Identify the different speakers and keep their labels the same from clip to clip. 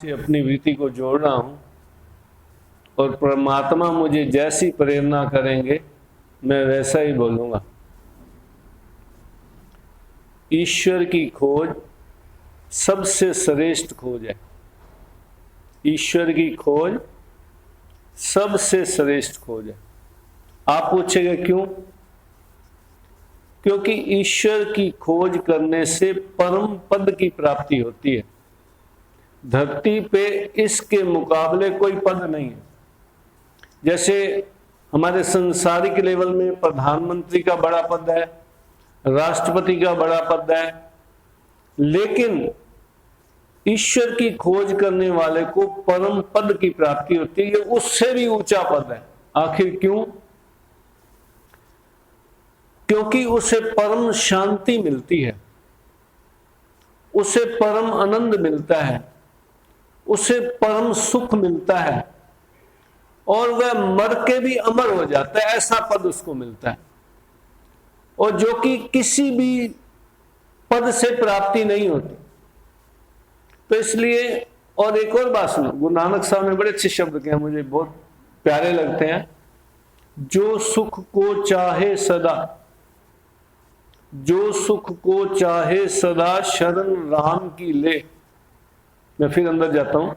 Speaker 1: से अपनी वृत्ति को जोड़ रहा हूं और परमात्मा मुझे जैसी प्रेरणा करेंगे मैं वैसा ही बोलूंगा। ईश्वर की खोज सबसे श्रेष्ठ खोज है। ईश्वर की खोज सबसे श्रेष्ठ खोज है। आप पूछेंगे क्यों? क्योंकि ईश्वर की खोज करने से परम पद की प्राप्ति होती है। धरती पे इसके मुकाबले कोई पद नहीं है। जैसे हमारे संसारिक लेवल में प्रधानमंत्री का बड़ा पद है, राष्ट्रपति का बड़ा पद है, लेकिन ईश्वर की खोज करने वाले को परम पद की प्राप्ति होती है। ये उससे भी ऊंचा पद है। आखिर क्यों? क्योंकि उसे परम शांति मिलती है, उसे परम आनंद मिलता है, उसे परम सुख मिलता है और वह मर के भी अमर हो जाता है। ऐसा पद उसको मिलता है, और जो कि किसी भी पद से प्राप्ति नहीं होती। तो इसलिए, और एक और बात सुनो, गुरु नानक साहब ने बड़े अच्छे शब्द कहे, मुझे बहुत प्यारे लगते हैं। जो सुख को चाहे सदा, जो सुख को चाहे सदा शरण राम की ले। मैं फिर अंदर जाता हूं।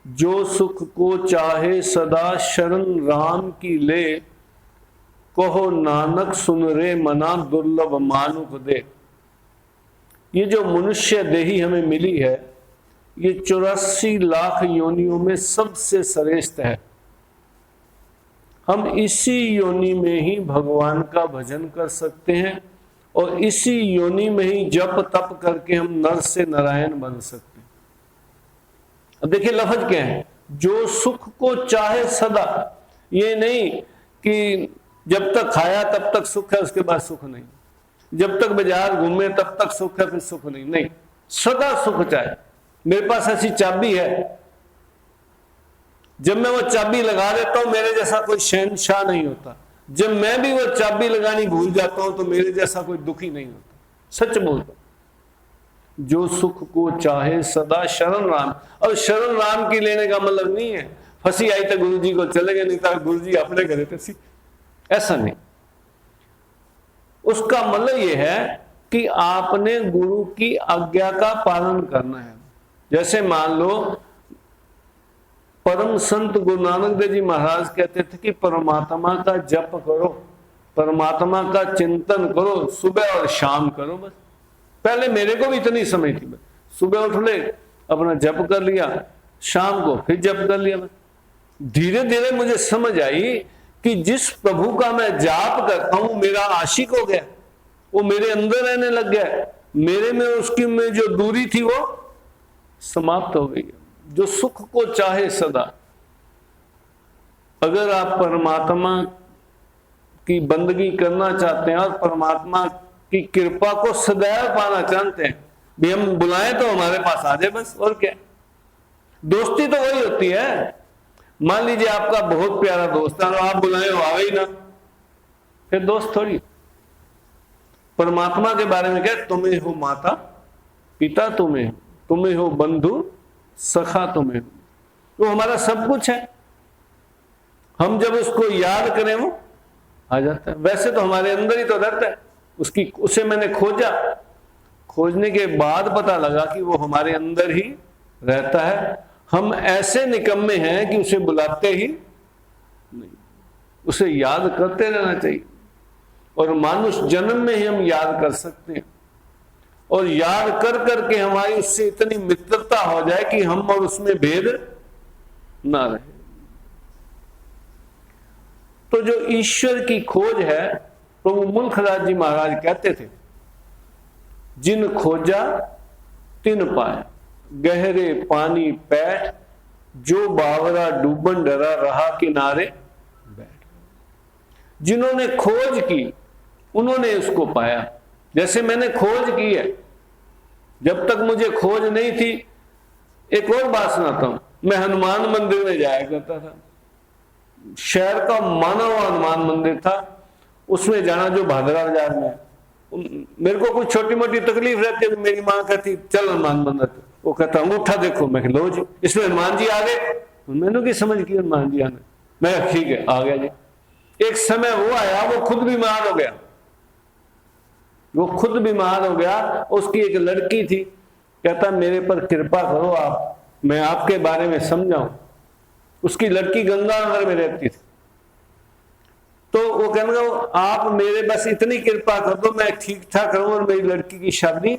Speaker 1: जो सुख को चाहे सदा शरण राम की ले, कहो नानक सुन रे मना दुर्लभ मानुख दे। ये जो मनुष्य देही हमें मिली है, ये 84 लाख योनियों में सबसे श्रेष्ठ है। हम इसी योनि में ही भगवान का भजन कर सकते हैं और इसी योनि में ही जप तप करके हम नर से नारायण बन सकते हैं। अब देखिए लफ्ज क्या है, जो सुख को चाहे सदा। ये नहीं कि जब तक खाया तब तक सुख है, उसके बाद सुख नहीं। जब तक बाजार घूमे तब तक सुख है, फिर सुख नहीं। नहीं, सदा सुख चाहे। मेरे पास ऐसी चाबी है, जब मैं वो चाबी लगा देता हूं मेरे जैसा कोई शहंशाह नहीं होता। जब मैं भी वो चाबी लगानी भूल जाता हूं तो मेरे जैसा कोई दुखी नहीं होता। सच बोलता। जो सुख को चाहे सदा शरण राम। और शरण राम की लेने का मतलब नहीं है फंसी आई तो गुरु जी को चले गए, नहीं तो गुरु जी अपने घरे थे, ऐसा नहीं। उसका मतलब यह है कि आपने गुरु की आज्ञा का पालन करना है। जैसे मान लो परम संत गुरु नानक देव जी महाराज कहते थे कि परमात्मा का जप करो, परमात्मा का चिंतन करो, सुबह और शाम करो। बस पहले मेरे को भी इतनी समय थी, बस सुबह उठ ले अपना जप कर लिया, शाम को फिर जप कर लिया। बस धीरे धीरे मुझे समझ आई कि जिस प्रभु का मैं जाप करता हूं मेरा आशिक हो गया, वो मेरे अंदर रहने लग गया। मेरे में उसकी में जो दूरी थी वो समाप्त हो गई। जो सुख को चाहे सदा। अगर आप परमात्मा की बंदगी करना चाहते हैं और परमात्मा की कृपा को सदैव पाना चाहते हैं, भी हम बुलाएं तो हमारे पास आ जाए, बस। और क्या, दोस्ती तो वही होती है। मान लीजिए आपका बहुत प्यारा दोस्त है और आप बुलाएं वो आवे ही ना, फिर दोस्त थोड़ी। परमात्मा के बारे में क्या, तुम्हें हो माता पिता, तुम्हें हो बंधु सखा, तुम्हें हो। वो हमारा सब कुछ है। हम जब उसको याद करें वो आ जाता है। वैसे तो हमारे अंदर ही तो रहता है। उसे मैंने खोजा, खोजने के बाद पता लगा कि वो हमारे अंदर ही रहता है। हम ऐसे निकम्मे हैं कि उसे बुलाते ही नहीं, उसे याद करते रहना चाहिए। और मानुष जन्म में ही हम याद कर सकते हैं, और याद कर करके हमारी उससे इतनी मित्रता हो जाए कि हम और उसमें भेद ना रहे। तो जो ईश्वर की खोज है, प्रभु मुल्खराज जी महाराज कहते थे, जिन खोजा तिन पाया, गहरे पानी पैठ, जो बावरा डूबन डरा रहा किनारे बैठ। जिन्होंने खोज की उन्होंने उसको पाया। जैसे मैंने खोज की है, जब तक मुझे खोज नहीं थी। एक और बात सुनाता हूं, मैं हनुमान मंदिर में जाया करता था। शहर का माना हुआ हनुमान मंदिर था, उसमें जाना जो भादरा बाजार में। मेरे को कुछ छोटी मोटी तकलीफ रहती है, मेरी मां कहती चल हनुमान मंदिर। वो कहता अंगूठा देखो। मैं लो जी, इसमें हनुमान जी आ गए। मैंने की समझ की हनुमान जी आने। मैं ठीक है, आ गया जी। एक समय वो आया, वो खुद बीमार हो गया, वो खुद बीमार हो गया। उसकी एक लड़की थी, कहता मेरे पर कृपा करो आप, मैं आपके बारे में समझाऊं। उसकी लड़की गंगानगर में रहती थी। तो वो कहने लगा आप मेरे बस इतनी कृपा कर दो, मैं ठीक ठाक रहूं और मेरी लड़की की शादी।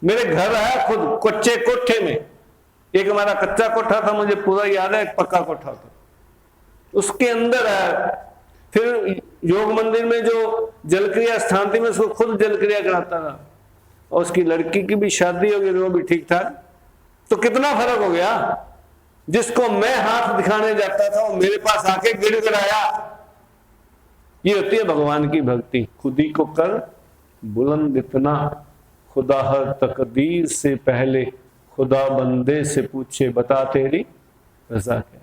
Speaker 1: मेरे घर आया खुद, कच्चे कोठे में। एक हमारा कच्चा कोठा था, मुझे पूरा याद है, एक पक्का कोठा था, उसके अंदर आया। फिर योग मंदिर में जो जलक्रिया स्थान थी, मैं उसको खुद जलक्रिया कराता था, और उसकी लड़की की भी शादी हो गई, वो भी ठीक ठाक। तो कितना फर्क हो गया। जिसको मैं हाथ दिखाने जाता था वो मेरे पास आके गिड़गिड़ाया। ये होती है भगवान की भक्ति। खुद ही को कर बुलंद इतना, खुदा हर तकदीर से पहले, खुदा बंदे से पूछे बता तेरी रजा क्या।